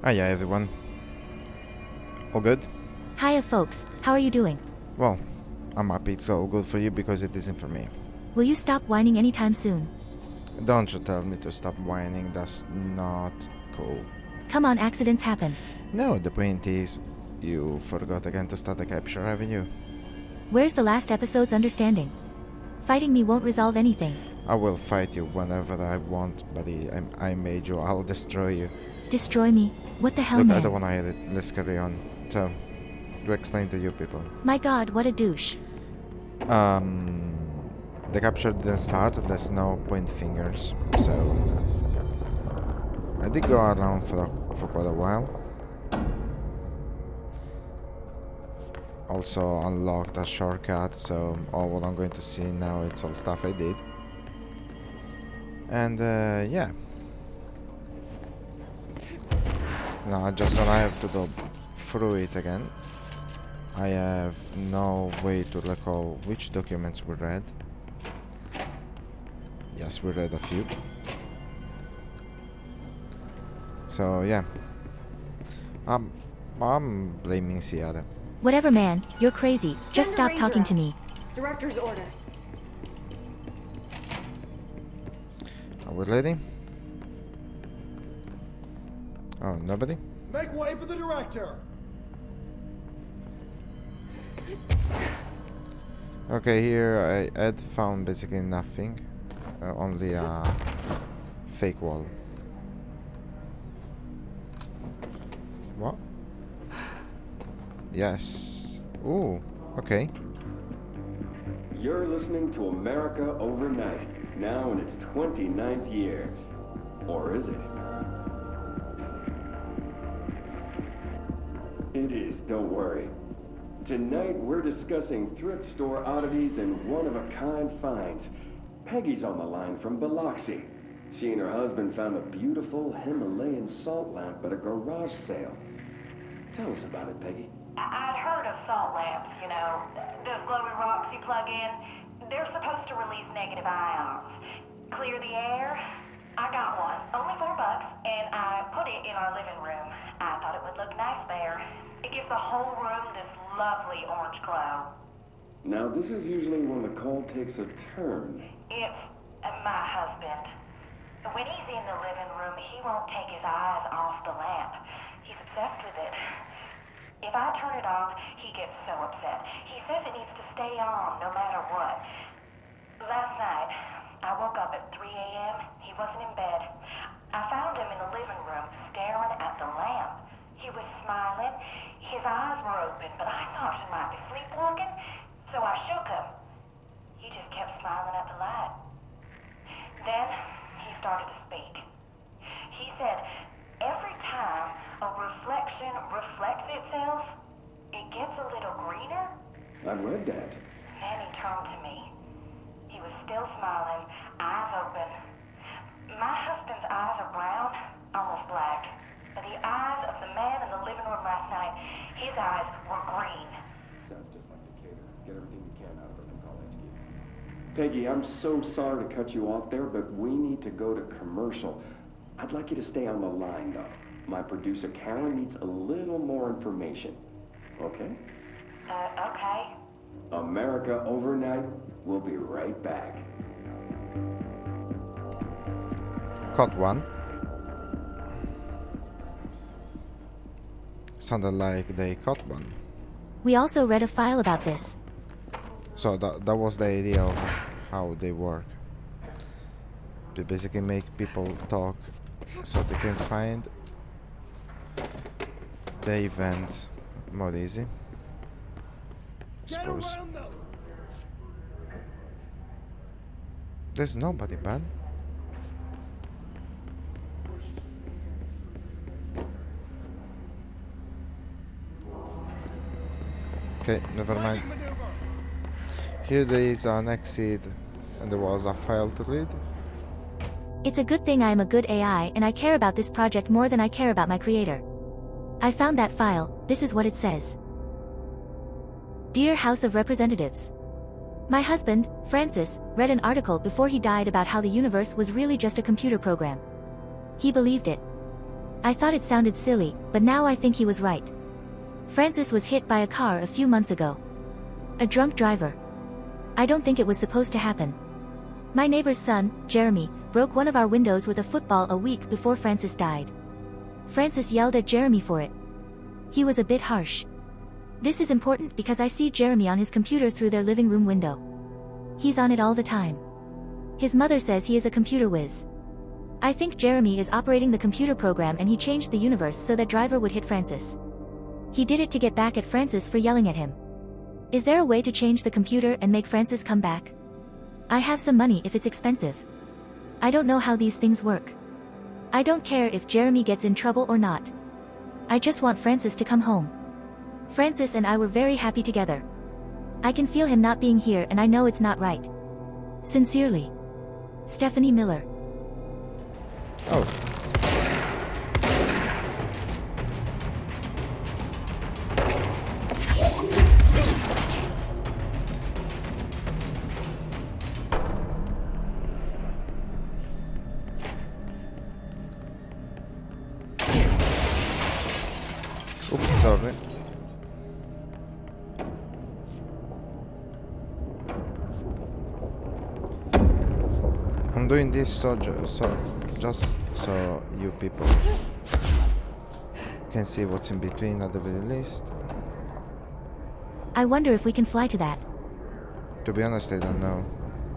Hiya everyone. All good? Hiya folks, how are you doing? Well, I'm happy it's all good for you because it isn't for me. Will you stop whining anytime soon? Don't you tell me to stop whining, that's not cool. Come on, accidents happen. No, the point is, you forgot again to start the capture, haven't you? Where's the last episode's understanding? Fighting me won't resolve anything. I will fight you whenever I want, buddy. I made you, I'll destroy you. Destroy me? What the hell, Look, man? I don't wanna hear it, let's carry on. So, to explain to you people. My god, what a douche. The capture didn't start, there's no point fingers, so... I did go around for quite a while. Also unlocked a shortcut, so all what I'm going to see now it's all stuff I did. And yeah. Now I'm just gonna have to go through it again. I have no way to recall which documents we read. Yes, we read a few. So yeah. I'm blaming CIARA. Whatever, man, you're crazy. Just Send the stop ranger talking to out. me. Director's orders. Are we ready? Oh, nobody? Make way for the director! Okay, here I had found basically nothing. Only a fake wall. What? Yes. Ooh, okay. You're listening to America Overnight, now in its 29th year. Or is it? It is, don't worry. Tonight we're discussing thrift store oddities and one-of-a-kind finds. Peggy's on the line from Biloxi. She and her husband found a beautiful Himalayan salt lamp at a garage sale. Tell us about it, Peggy. I'd heard of salt lamps, you know, those glowy rocks you plug in. They're supposed to release negative ions. Clear the air? I got one, only $4, and I put it in our living room. I thought it would look nice there. It gives the whole room this lovely orange glow. Now, this is usually when the call takes a turn. It's my husband. When he's in the living room, he won't take his eyes off the lamp. He's obsessed with it. If I turn it off, he gets so upset. He says it needs to stay on no matter what. Last night, I woke up at 3 a.m. He wasn't in bed. I found him in the living room staring at the lamp. He was smiling. His eyes were open, but I thought he might be sleepwalking, so I shook him. He just kept smiling at the light. Then he started to speak. He said, every time a reflection reflects itself, it gets a little greener. I've read that. Then he turned to me. He was still smiling, eyes open. My husband's eyes are brown, almost black. But the eyes of the man in the living room last night, his eyes were green. Sounds just like Decatur. Get everything you can out of her and call HQ. Peggy, I'm so sorry to cut you off there, but we need to go to commercial. I'd like you to stay on the line, though. My producer, Karen, needs a little more information. Okay? Okay. America Overnight. We'll be right back. Caught one. Sounded like they caught one. We also read a file about this. So that was the idea of how they work. They basically make people talk so they can find the events more easy. Suppose. There's nobody, man. Okay, never mind. Here there is an exit and there was a file to read. It's a good thing I am a good AI and I care about this project more than I care about my creator. I found that file. This is what it says. Dear House of Representatives. My husband, Francis, read an article before he died about how the universe was really just a computer program. He believed it. I thought it sounded silly, but now I think he was right. Francis was hit by a car a few months ago. A drunk driver. I don't think it was supposed to happen. My neighbor's son, Jeremy, broke one of our windows with a football a week before Francis died. Francis yelled at Jeremy for it. He was a bit harsh. This is important because I see Jeremy on his computer through their living room window. He's on it all the time. His mother says he is a computer whiz. I think Jeremy is operating the computer program and he changed the universe so that driver would hit Francis. He did it to get back at Francis for yelling at him. Is there a way to change the computer and make Francis come back? I have some money if it's expensive. I don't know how these things work. I don't care if Jeremy gets in trouble or not. I just want Francis to come home. Francis and I were very happy together. I can feel him not being here and I know it's not right. Sincerely, Stephanie Miller. Oh. Oops, sorry. I'm doing this just so you people can see what's in between at the very least. I wonder if we can fly to that. To be honest, I don't know.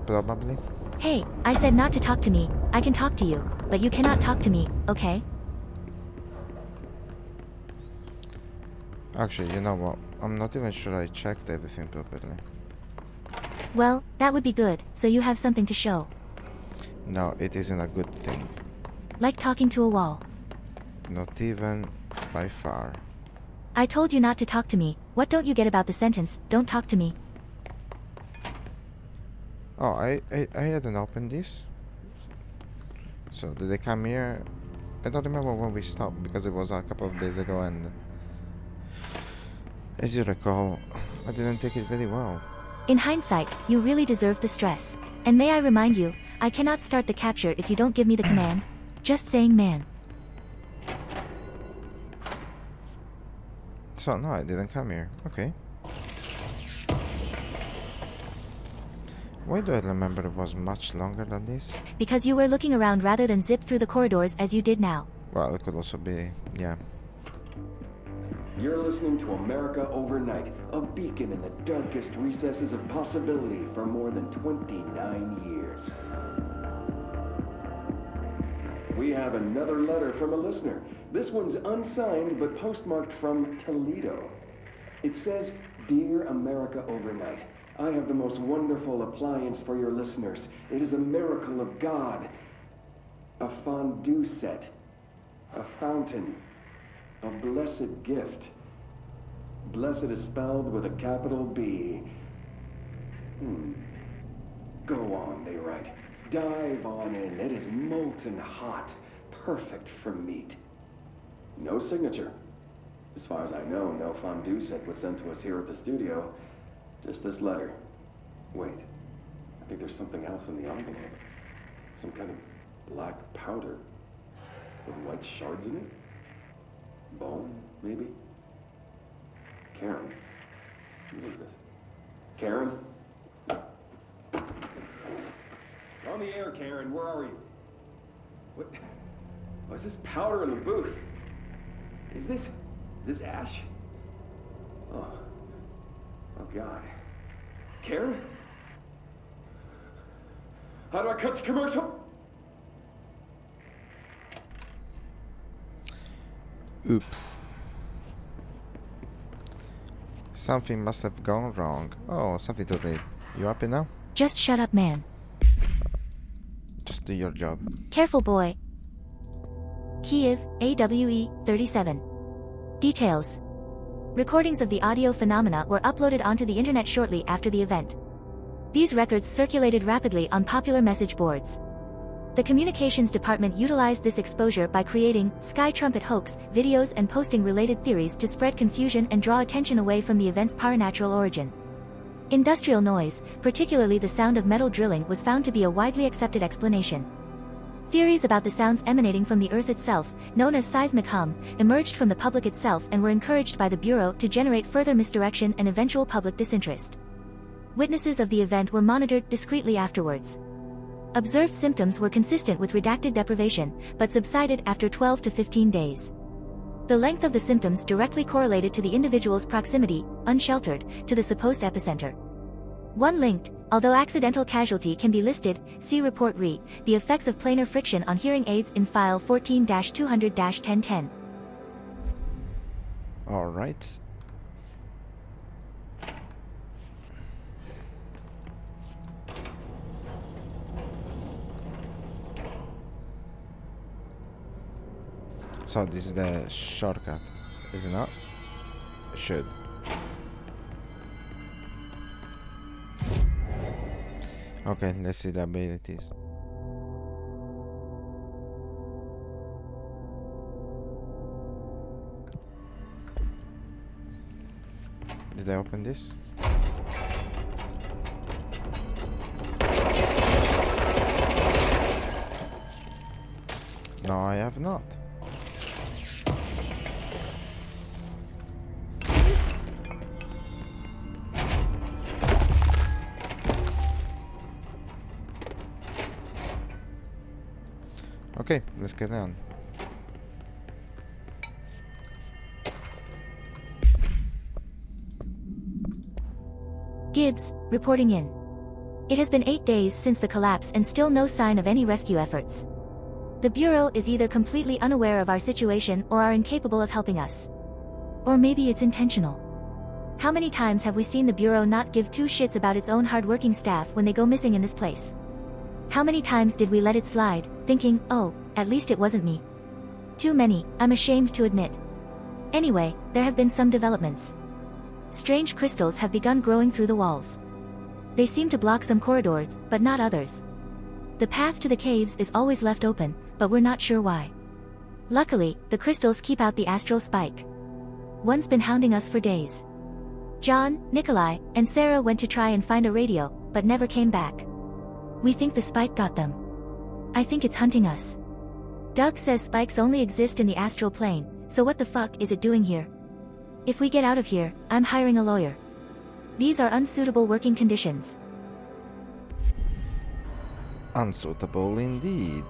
Probably. Hey, I said not to talk to me. I can talk to you, but you cannot talk to me, okay? Actually, you know what? I'm not even sure I checked everything properly. Well, that would be good, so you have something to show. No, it isn't a good thing. Like talking to a wall. Not even by far. I told you not to talk to me. What don't you get about the sentence, don't talk to me? Oh, I hadn't opened this. So, did they come here? I don't remember when we stopped because it was a couple of days ago and... as you recall, I didn't take it very well. In hindsight, you really deserve the stress. And may I remind you, I cannot start the capture if you don't give me the command. Just saying, man. So, no, I didn't come here. Okay. Why do I remember it was much longer than this? Because you were looking around rather than zip through the corridors as you did now. Well, it could also be, yeah. You're listening to America Overnight, a beacon in the darkest recesses of possibility for more than 29 years. We have another letter from a listener. This one's unsigned but postmarked from Toledo. It says, "Dear America Overnight, I have the most wonderful appliance for your listeners. It is a miracle of God. A fondue set. A fountain. A blessed gift. Blessed is spelled with a capital B. Go on, they write. Dive on in. It is molten hot. Perfect for meat." No signature. As far as I know, no fondue set was sent to us here at the studio. Just this letter. Wait. I think there's something else in the envelope. Some kind of black powder. With white shards in it? Bone, maybe? Karen. What is this? Karen? You're on the air, Karen. Where are you? What? Oh, is this powder in the booth? Is this ash? Oh. Oh, God. Karen? How do I cut to commercial? Oops. Something must have gone wrong. Oh, something to read. You happy now? Just shut up, man. Just do your job. Careful, boy. Kiev, AWE, 37. Details. Recordings of the audio phenomena were uploaded onto the internet shortly after the event. These records circulated rapidly on popular message boards. The communications department utilized this exposure by creating Sky Trumpet hoax videos and posting related theories to spread confusion and draw attention away from the event's paranatural origin. Industrial noise, particularly the sound of metal drilling, was found to be a widely accepted explanation. Theories about the sounds emanating from the Earth itself, known as seismic hum, emerged from the public itself and were encouraged by the Bureau to generate further misdirection and eventual public disinterest. Witnesses of the event were monitored discreetly afterwards. Observed symptoms were consistent with redacted deprivation, but subsided after 12 to 15 days. The length of the symptoms directly correlated to the individual's proximity, unsheltered, to the supposed epicenter. One linked, although accidental casualty can be listed, see Report Re, the effects of planar friction on hearing aids in File 14-200-1010. Alright. So this is the shortcut, is it not? It should. Okay, let's see the abilities. Did I open this? No, I have not. Okay, let's get on. Gibbs, reporting in. It has been 8 days since the collapse and still no sign of any rescue efforts. The Bureau is either completely unaware of our situation or are incapable of helping us. Or maybe it's intentional. How many times have we seen the Bureau not give two shits about its own hard-working staff when they go missing in this place? How many times did we let it slide, thinking, oh, at least it wasn't me? Too many, I'm ashamed to admit. Anyway, there have been some developments. Strange crystals have begun growing through the walls. They seem to block some corridors, but not others. The path to the caves is always left open, but we're not sure why. Luckily, the crystals keep out the astral spike. One's been hounding us for days. John, Nikolai, and Sarah went to try and find a radio, but never came back. We think the spike got them. I think it's hunting us. Doug says spikes only exist in the astral plane, so what the fuck is it doing here? If we get out of here, I'm hiring a lawyer. These are unsuitable working conditions. Unsuitable indeed.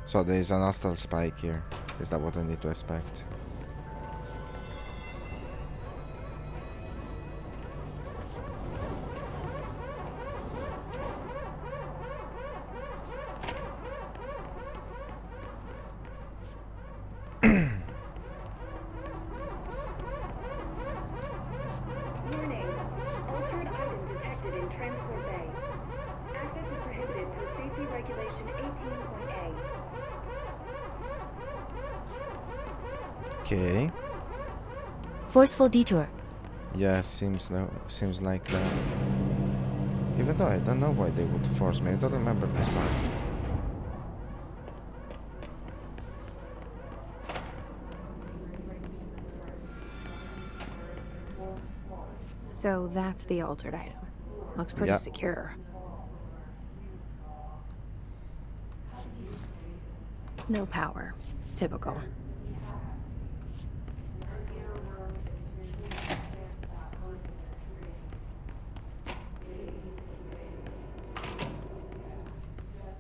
So there is an astral spike here. Is that what I need to expect? Warning. Altered item detected in Transport Bay. Access is prohibited per Safety Regulation 18.A. Okay. Forceful detour. Yeah, seems like that. Even though I don't know why they would force me. I don't remember this part. So that's the altered item. Looks pretty Yeah. secure. No power. Typical.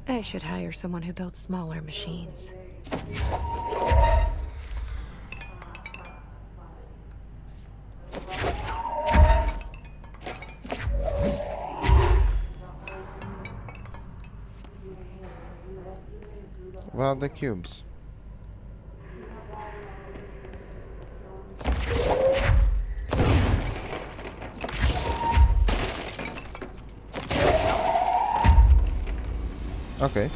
I should hire someone who builds smaller machines. Where are the cubes? Okay.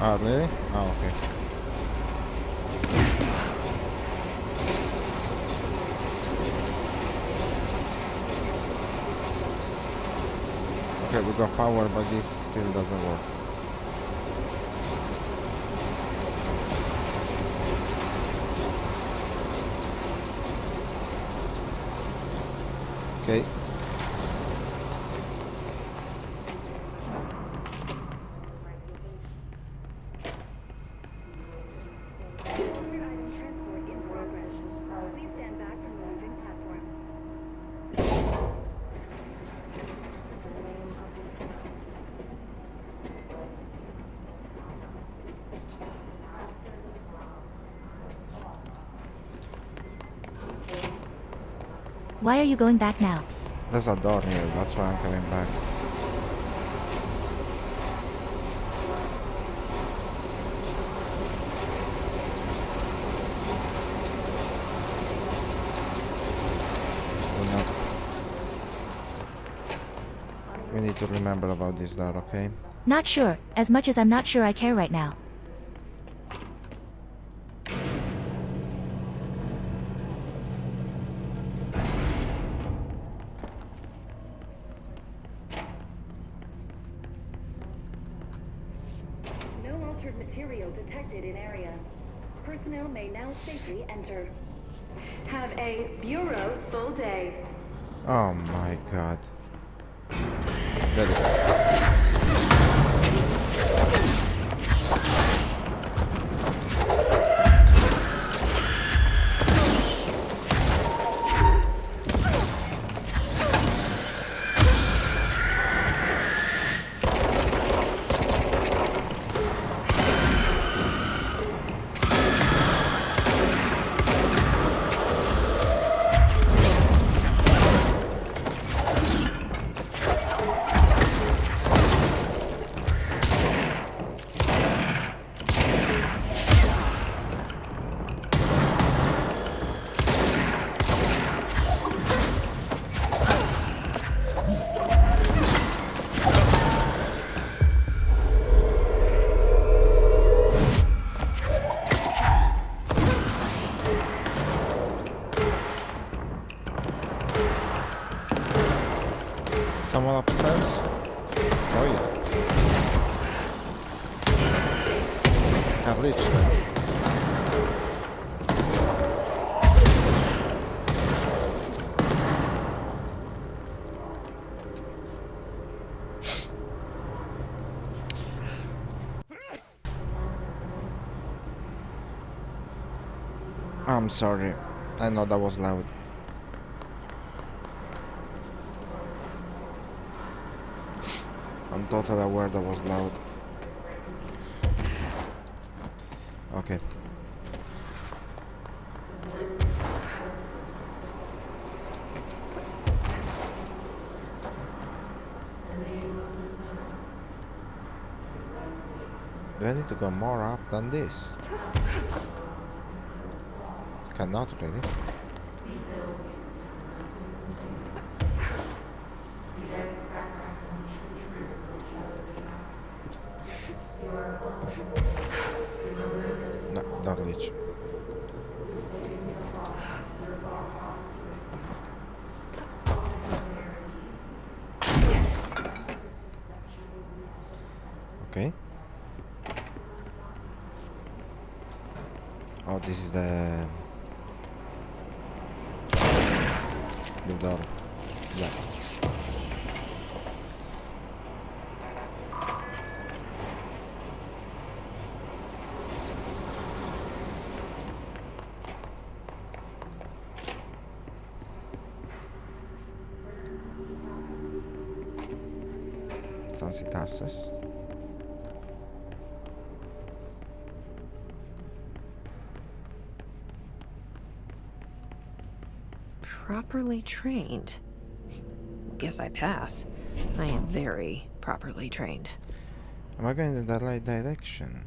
Oh, really? Oh, okay. Okay, we got power, but this still doesn't work. Okay. Altered item transport in progress. Please stand back from the moving platform. Why are you going back now? There's a door here, that's why I'm coming back. Do not. We need to remember about this door, okay? Not sure, as much as I'm not sure I care right now. No altered material detected in area. Personnel may now safely enter. Have a Bureau full day. Oh my god. There we go. Someone upstairs? Oh yeah. Can't reach them. I'm sorry. I know that was loud. I'm totally aware that was loud. Okay. Do I need to go more up than this? Cannot really. No, don't reach. Okay. Oh, this is the door. Yeah. Transit access. Properly trained. Guess I pass. I am very properly trained. Am I going in the right direction?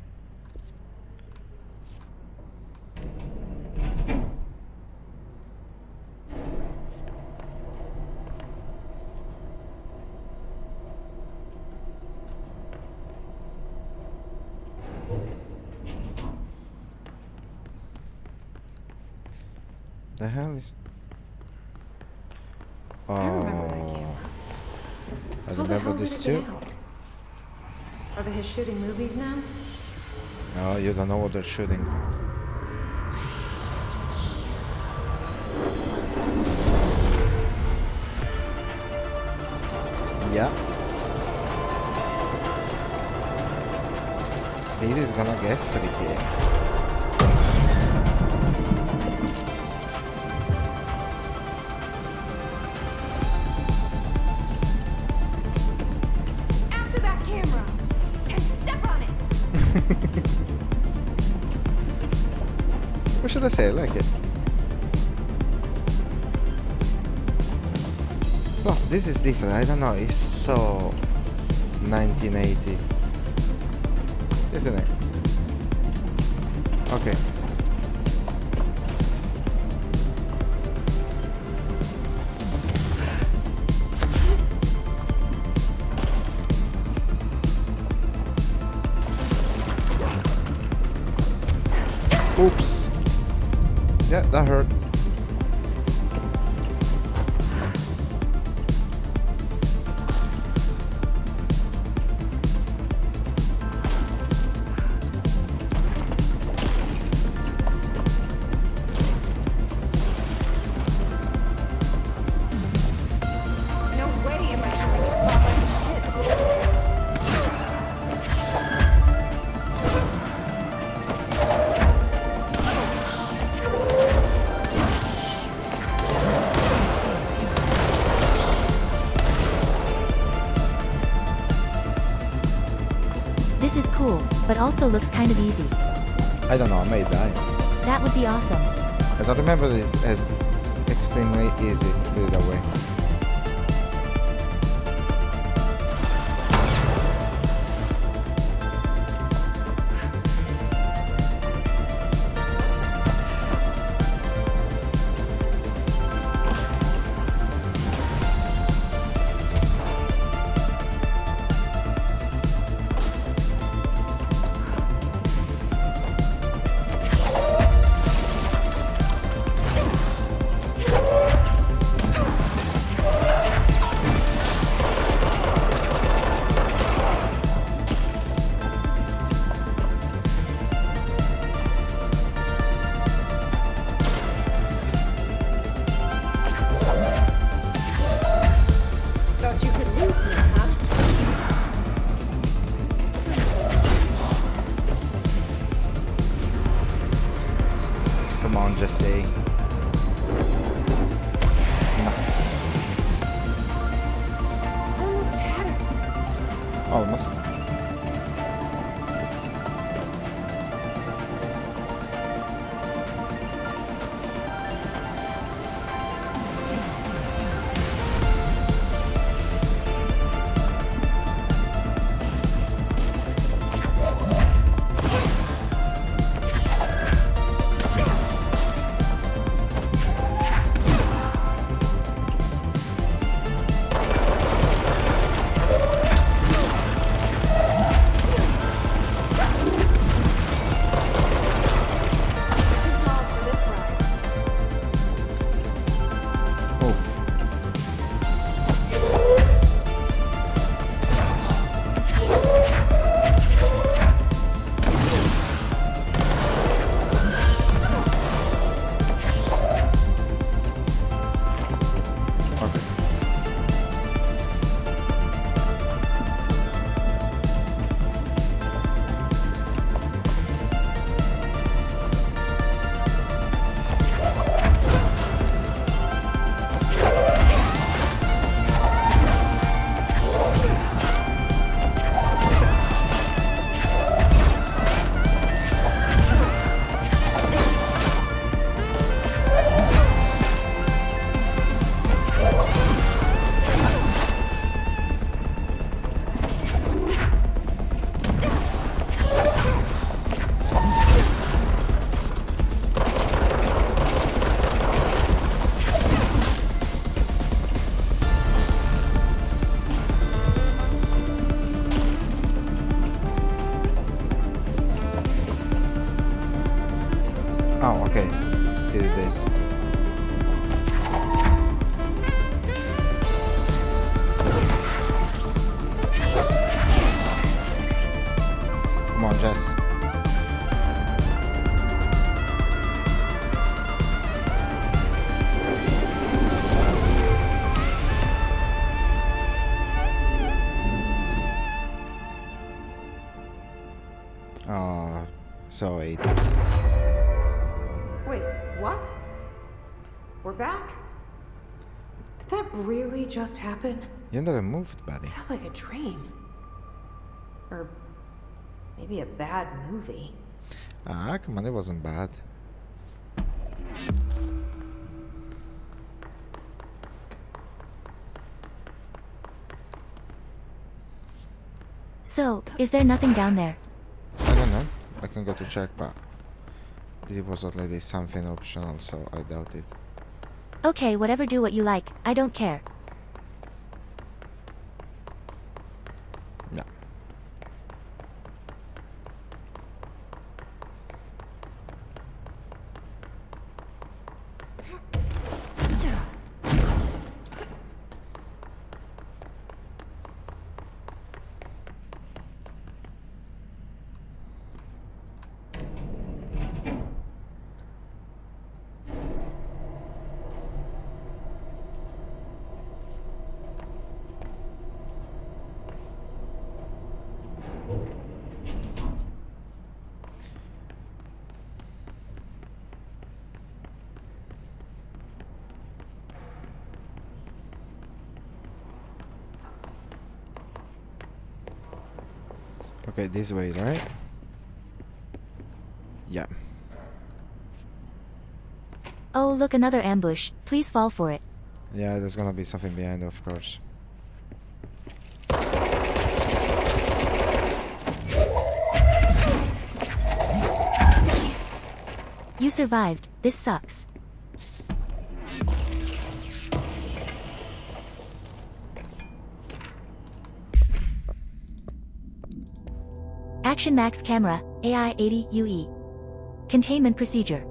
The hell is... I remember that Oh. camera. I How the remember hell did this it too. get out? Are they shooting movies now? No, you don't know what they're shooting. Yeah. This is gonna get freaky. After that camera! And step on it! What should I say? I like it. Plus, this is different. I don't know. It's so 1980, isn't it? Okay. Oops. Yeah, that hurt. No way am I showing this lava to kids. This is cool, but also looks kind of easy. I don't know. I may die. That would be awesome. I don't remember it as extremely easy. Put it that way. Thought you could lose me, huh? Come on, just say. Almost had it. Almost. So 80s. Wait, what? We're back? Did that really just happen? You never moved, buddy. It felt like a dream. Or maybe a bad movie. Ah, come on, it wasn't bad. So, is there nothing down there? I don't know. I can go to check, but it was already something optional, so I doubt it. Okay, whatever, do what you like. I don't care. Yeah. Okay, this way, right? Yeah. Oh, look, another ambush. Please fall for it. Yeah, there's gonna be something behind, of course. You survived. This sucks. Action Max Camera, AI-80 UE. Containment Procedure.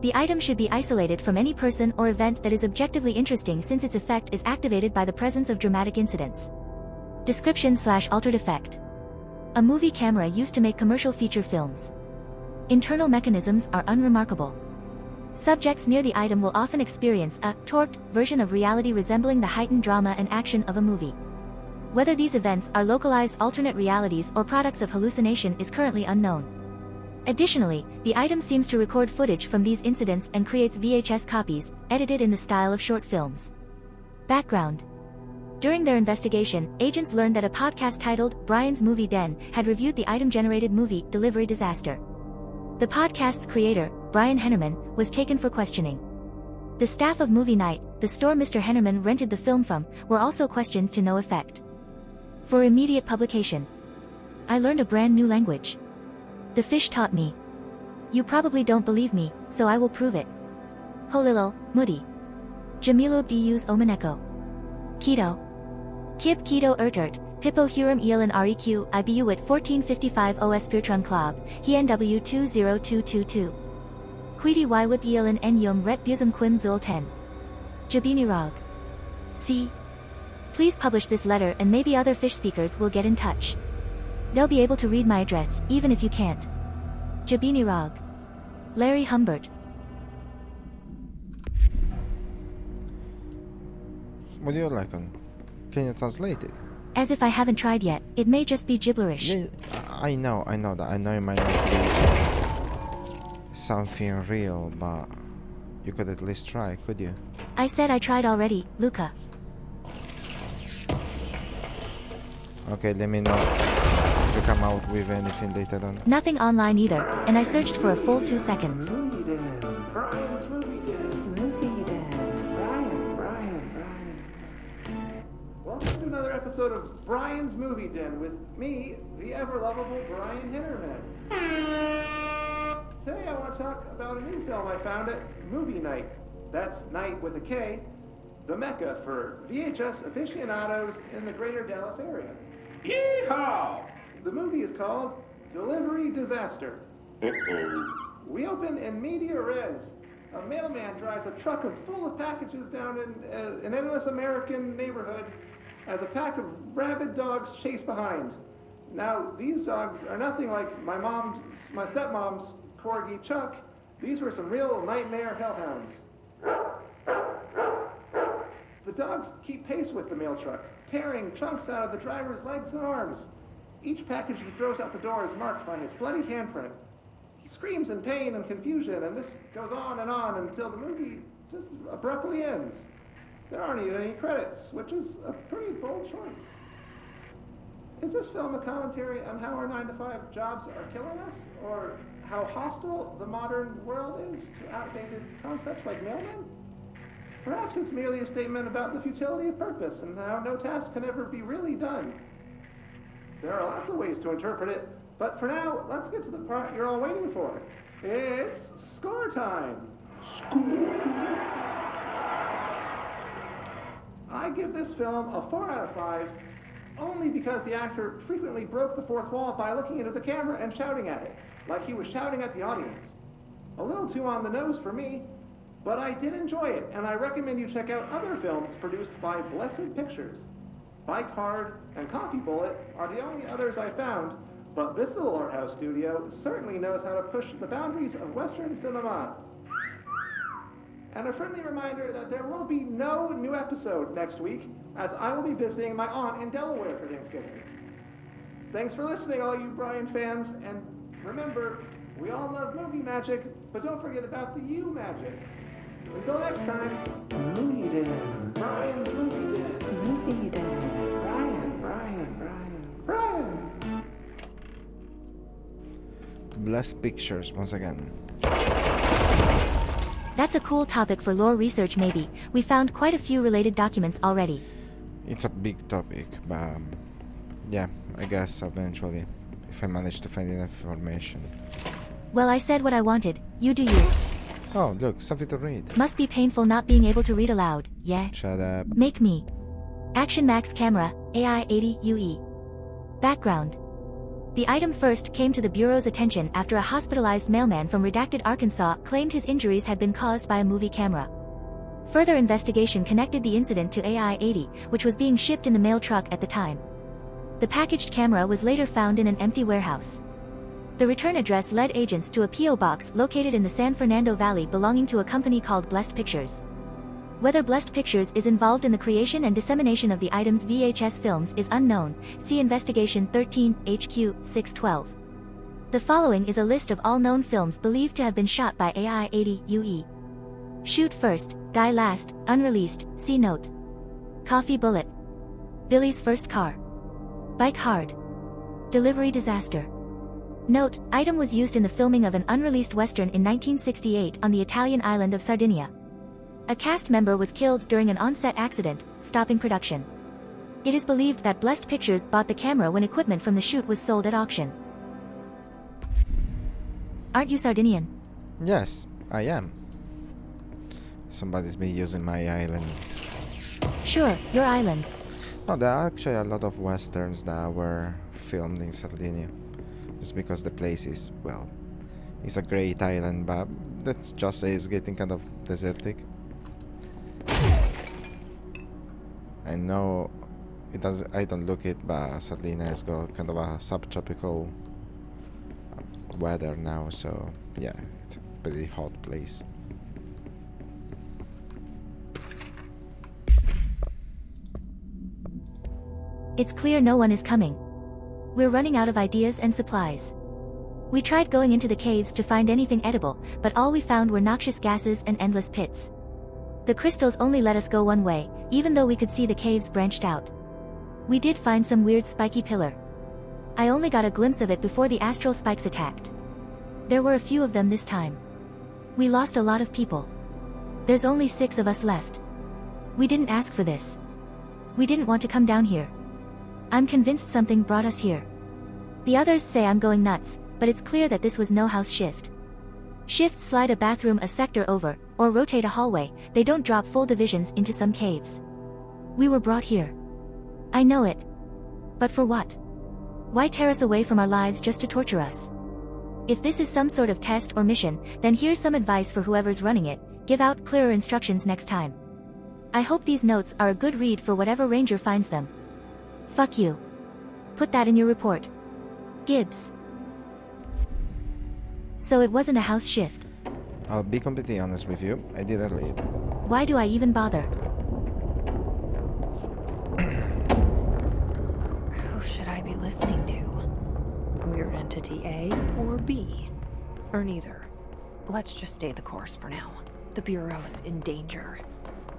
The item should be isolated from any person or event that is objectively interesting, since its effect is activated by the presence of dramatic incidents. Description/altered effect. A movie camera used to make commercial feature films. Internal mechanisms are unremarkable. Subjects near the item will often experience a torqued version of reality resembling the heightened drama and action of a movie. Whether these events are localized alternate realities or products of hallucination is currently unknown. Additionally, the item seems to record footage from these incidents and creates VHS copies, edited in the style of short films. Background. During their investigation, agents learned that a podcast titled Brian's Movie Den had reviewed the item-generated movie Delivery Disaster. The podcast's creator, Brian Henneman, was taken for questioning. The staff of Movie Night, the store Mr. Henneman rented the film from, were also questioned to no effect. For immediate publication. I learned a brand new language. The fish taught me. You probably don't believe me, so I will prove it. Holilol, Mudi. Jamilo Bdus Omaneko. Keto. Kib Keto Ertert, Pippo Hurum Eelan Req IBU at 1455 OS Pirtron Club, HNW 20222. QuidiYwip Eelan En Yum Ret Busum Quim Zul 10. Jabini Rog. See? Please publish this letter and maybe other fish speakers will get in touch. They'll be able to read my address, even if you can't. Jabini Rog. Larry Humbert. What do you reckon? Can you translate it? As if I haven't tried yet, it may just be gibberish. Yeah, I know that. I know it might not be something real, but you could at least try, could you? I said I tried already, Luca. Okay, let me know if you come out with anything later on. Nothing online either, and I searched for a full 2 seconds. Movie Den. Brian's Movie Den. Movie Den. Brian. Welcome to another episode of Brian's Movie Den with me, the ever-lovable Brian Hinnerman. Today I want to talk about a new film I found at Movie Night. That's night with a K, the mecca for VHS aficionados in the greater Dallas area. Yeehaw! The movie is called Delivery Disaster. We open in media res. A mailman drives a truck full of packages down in an endless American neighborhood as a pack of rabid dogs chase behind. Now, these dogs are nothing like my stepmom's corgi Chuck. These were some real nightmare hellhounds. The dogs keep pace with the mail truck, tearing chunks out of the driver's legs and arms. Each package he throws out the door is marked by his bloody handprint. He screams in pain and confusion, and this goes on until the movie just abruptly ends. There aren't even any credits, which is a pretty bold choice. Is this film a commentary on how our 9-to-5 jobs are killing us, or how hostile the modern world is to outdated concepts like mailmen? Perhaps it's merely a statement about the futility of purpose and how no task can ever be really done. There are lots of ways to interpret it, but for now, let's get to the part you're all waiting for. It's score time! I give this film a 4 out of 5, only because the actor frequently broke the fourth wall by looking into the camera and shouting at it, like he was shouting at the audience. A little too on the nose for me, but I did enjoy it, and I recommend you check out other films produced by Blessed Pictures. Bike Hard and Coffee Bullet are the only others I found, but this little art house studio certainly knows how to push the boundaries of Western cinema. And a friendly reminder that there will be no new episode next week, as I will be visiting my aunt in Delaware for Thanksgiving. Thanks for listening, all you Brian fans, and remember, we all love movie magic, but don't forget about the you magic. Until next time. Movie Den. Brian's Movie Den. Movie Den. Brian. Blessed Pictures once again. That's a cool topic for lore research maybe. We found quite a few related documents already. It's a big topic, but yeah, I guess eventually, if I manage to find enough information. Well, I said what I wanted. You do you. Oh, look, something to read. Must be painful not being able to read aloud, yeah? Shut up. Make me. Action Max Camera, AI-80 UE. Background. The item first came to the Bureau's attention after a hospitalized mailman from redacted Arkansas claimed his injuries had been caused by a movie camera. Further investigation connected the incident to AI-80, which was being shipped in the mail truck at the time. The packaged camera was later found in an empty warehouse. The return address led agents to a P.O. box located in the San Fernando Valley belonging to a company called Blessed Pictures. Whether Blessed Pictures is involved in the creation and dissemination of the item's VHS films is unknown. See Investigation 13, HQ 612. The following is a list of all known films believed to have been shot by AI-80 UE. Shoot First, Die Last, unreleased, see note. Coffee Bullet. Billy's First Car. Bike Hard. Delivery Disaster. Note, item was used in the filming of an unreleased western in 1968 on the Italian island of Sardinia. A cast member was killed during an on-set accident, stopping production. It is believed that Blessed Pictures bought the camera when equipment from the shoot was sold at auction. Aren't you Sardinian? Yes, I am. Somebody's been using my island. Sure, your island. No, there are actually a lot of westerns that were filmed in Sardinia. Just because the place is, well, it's a great island, but that's just it's getting kind of desertic. I know it does. I don't look it, but Sardinia has got kind of a subtropical weather now, so yeah, it's a pretty hot place. It's clear no one is coming. We're running out of ideas and supplies. We tried going into the caves to find anything edible, but all we found were noxious gases and endless pits. The crystals only let us go one way, even though we could see the caves branched out. We did find some weird spiky pillar. I only got a glimpse of it before the astral spikes attacked. There were a few of them this time. We lost a lot of people. There's only 6 of us left. We didn't ask for this. We didn't want to come down here. I'm convinced something brought us here. The others say I'm going nuts, but it's clear that this was no house shift. Shifts slide a bathroom a sector over, or rotate a hallway, they don't drop full divisions into some caves. We were brought here. I know it. But for what? Why tear us away from our lives just to torture us? If this is some sort of test or mission, then here's some advice for whoever's running it: give out clearer instructions next time. I hope these notes are a good read for whatever ranger finds them. Fuck you. Put that in your report. Gibbs. So it wasn't a house shift. I'll be completely honest with you, I didn't read. Why do I even bother? Who should I be listening to? Weird entity A or B? Or neither. Let's just stay the course for now. The Bureau's in danger.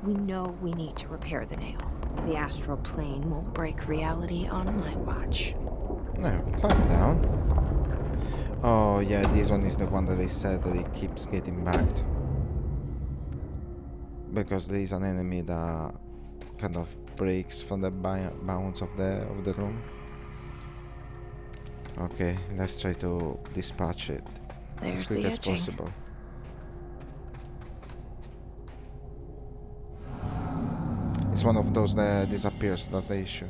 We know we need to repair the nail. The astral plane won't break reality on my watch. No, calm down. Oh yeah, this one is the one that they said that it keeps getting backed. Because there is an enemy that kind of breaks from the bounds of the room. Okay, let's try to dispatch it There's as quick the as etching. possible. It's one of those that disappears, that's the issue.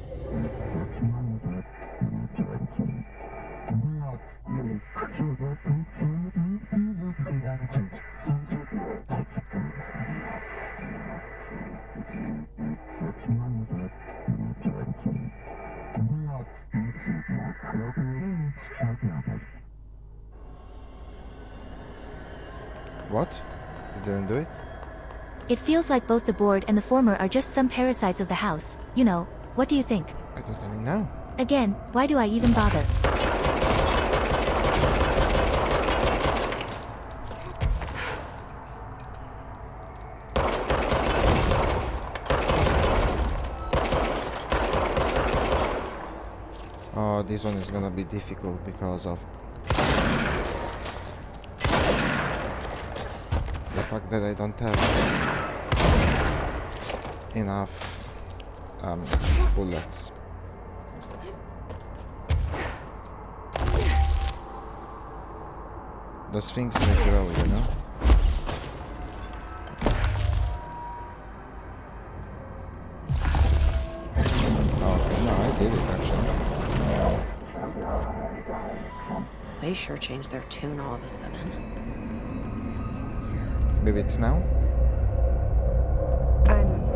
What? You didn't do it? It feels like both the board and the former are just some parasites of the house. You know, what do you think? I don't really know. Again, why do I even bother? Oh, this one is gonna be difficult because of the fact that I don't have enough bullets. Those things make you roll, you know? Oh, okay, no, I did it actually. They sure changed their tune all of a sudden. Maybe it's now? I'm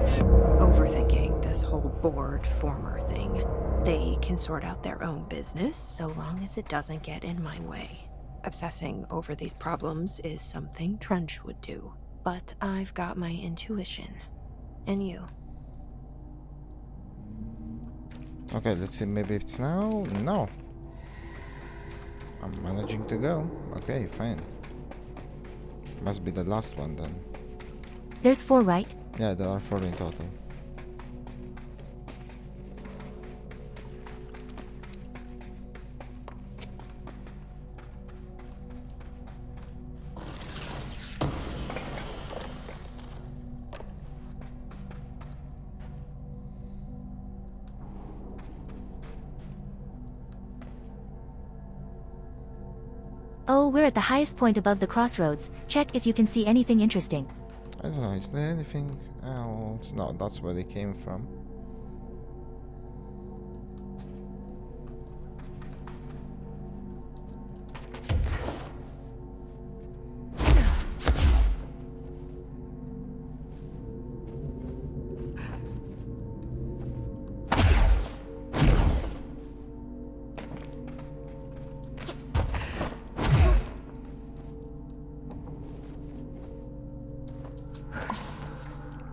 overthinking this whole board former thing. They can sort out their own business so long as it doesn't get in my way. Obsessing over these problems is something Trench would do. But I've got my intuition. And you. Okay, let's see, maybe it's now? No. I'm managing to go. Okay, fine. Must be the last one then. There's 4, right? Yeah, there are 4 in total. Oh, we're at the highest point above the crossroads. Check if you can see anything interesting. I don't know, is there anything else? No, that's where they came from.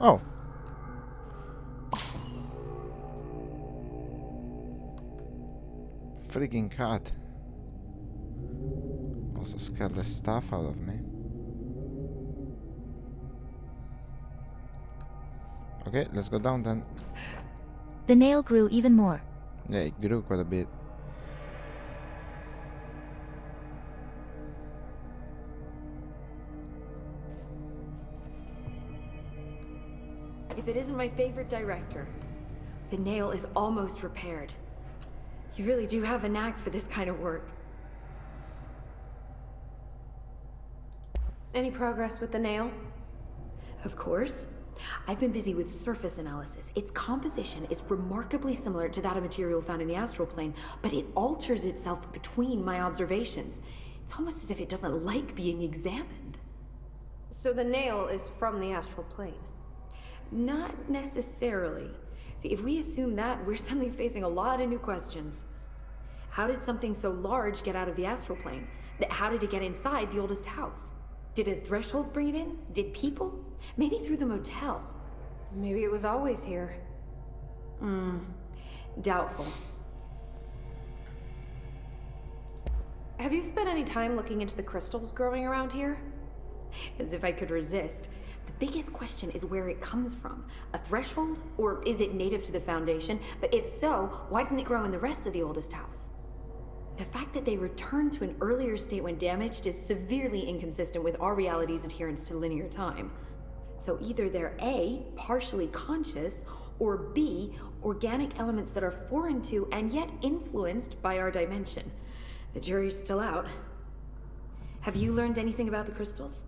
Oh. Freaking cat. Also scared the stuff out of me. Okay, let's go down then. The nail grew even more. Yeah, it grew quite a bit. If it isn't my favorite director, the nail is almost repaired. You really do have a knack for this kind of work. Any progress with the nail? Of course. I've been busy with surface analysis. Its composition is remarkably similar to that of material found in the astral plane, but it alters itself between my observations. It's almost as if it doesn't like being examined. So the nail is from the astral plane. Not necessarily. See, if we assume that, we're suddenly facing a lot of new questions. How did something so large get out of the astral plane? How did it get inside the oldest house? Did a threshold bring it in? Did people? Maybe through the motel. Maybe it was always here. Doubtful. have you spent any time looking into the crystals growing around here? As if I could resist. The biggest question is where it comes from. A threshold? Or is it native to the Foundation? But if so, why doesn't it grow in the rest of the oldest house? The fact that they returned to an earlier state when damaged is severely inconsistent with our reality's adherence to linear time. So either they're A, partially conscious, or B, organic elements that are foreign to and yet influenced by our dimension. The jury's still out. Have you learned anything about the crystals?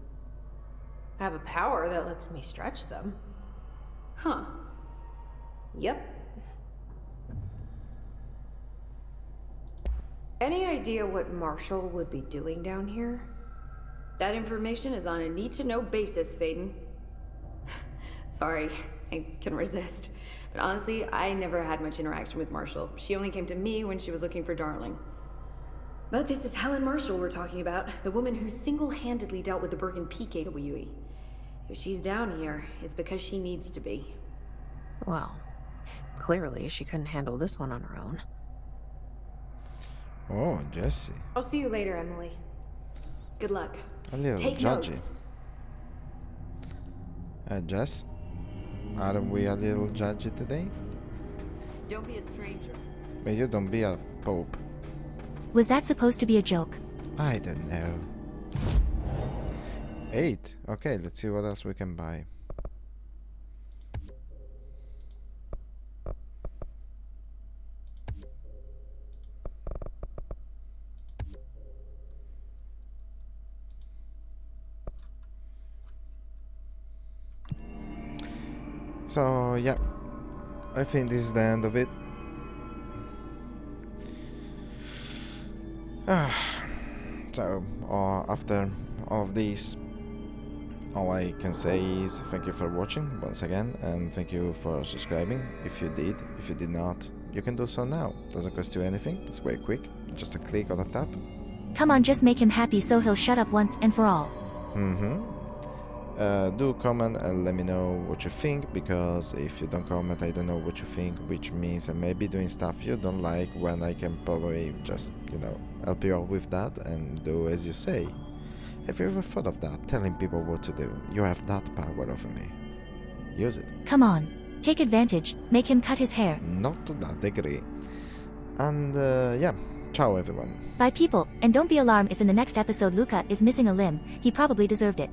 I have a power that lets me stretch them. Huh. Yep. Any idea what Marshall would be doing down here? That information is on a need-to-know basis, Faden. Sorry, I can resist. But honestly, I never had much interaction with Marshall. She only came to me when she was looking for Darling. But this is Helen Marshall we're talking about, the woman who single-handedly dealt with the Bergen Peak AWE. If she's down here, it's because she needs to be. Well, clearly she couldn't handle this one on her own. Oh, Jesse. I'll see you later, Emily. Good luck. A little Take judgy. notes. Jess, aren't we a little judgy today? Don't be a stranger. May you don't be a pope. Was that supposed to be a joke? I don't know. 8. Okay, let's see what else we can buy. So yeah, I think this is the end of it. So after all of this, all I can say is thank you for watching once again, and thank you for subscribing if you did. If you did not, you can do so now. Doesn't cost you anything, it's very quick, just a click on a tap. Come on, just make him happy so he'll shut up once and for all. Do comment and let me know what you think, because if you don't comment I don't know what you think, which means I may be doing stuff you don't like when I can probably just, you know, help you out with that and do as you say. Have you ever thought of that, telling people what to do? You have that power over me. Use it. Come on, take advantage, make him cut his hair. Not to that degree. And yeah, ciao everyone. Bye people, and don't be alarmed if in the next episode Luca is missing a limb, he probably deserved it.